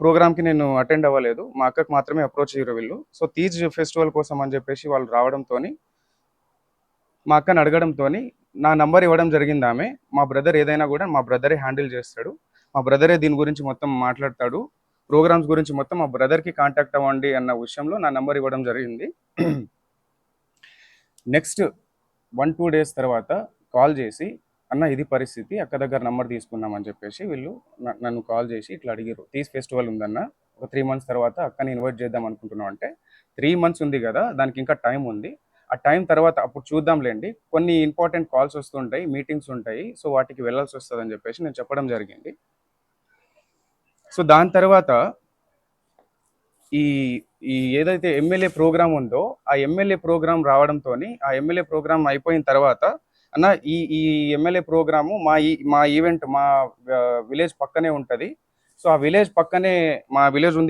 ప్రోగ్రామ్‌కి నేను అటెండ్ అవ్వలేదు. మా అక్కకి మాత్రమే అప్రోచ్ అయ్యారు వీళ్ళు. సో, తీజ్ ఫెస్టివల్ కోసం అని చెప్పేసి వాళ్ళు రావడంతోని, మా అక్కని అడగడంతోని నా నంబర్ ఇవ్వడం జరిగిందామె. మా బ్రదర్ ఏదైనా గూడా మా బ్రదరే హ్యాండిల్ చేస్తాడు. మా బ్రదరే దీని గురించి మొత్తం మాట్లాడతాడు. ప్రోగ్రామ్స్ గురించి మొత్తం మా బ్రదర్‌కి కాంటాక్ట్ అవ్వండి అన్న విషయంలో నా నంబర్ ఇవ్వడం జరిగింది. నెక్స్ట్ 1, 2 డేస్ తర్వాత కాల్ చేసి, "అన్న ఇది పరిస్థితి. అక్క దగ్గర నంబర్ తీసుకున్నాం" అని చెప్పేసి వీళ్ళు నన్ను కాల్ చేసి ఇట్లా అడిగిర్రు. "తీజ్ ఫెస్టివల్ ఉందన్న. ఒక 3 మంత్స్ తర్వాత అక్కని ఇన్వైట్ చేద్దాం అనుకుంటున్నాం" అంటే, "3 మంత్స్ ఉంది గదా! దానికి ఇంకా టైం ఉంది. ఆ టైం తర్వాత అప్పుడు చూద్దాంలెండి. కొన్ని ఇంపార్టెంట్ కాల్స్ వస్తుంటాయి, మీటింగ్స్ ఉంటాయి. సో, వాటికి వెళ్ళాల్సొస్తదని" చెప్పేసి నేను చెప్పడం జరిగింది. సో, దాని తర్వాత ఈ ఈ ఏదైతే ఎమ్మెల్యే ప్రోగ్రామ్ ఉందో, ఆ ఎమ్మెల్యే ప్రోగ్రామ్ రావడంతోని, ఆ ఎమ్మెల్యే ప్రోగ్రామ్ అయిపోయిన తర్వాత, "అన్న ఈ ఎమ్మెల్యే ప్రోగ్రాము మా ఈవెంట్ మా విలేజ్ పక్కనే ఉంటది. సో, ఆ విలేజ్ పక్కనే మా విలేజ్ ఉంది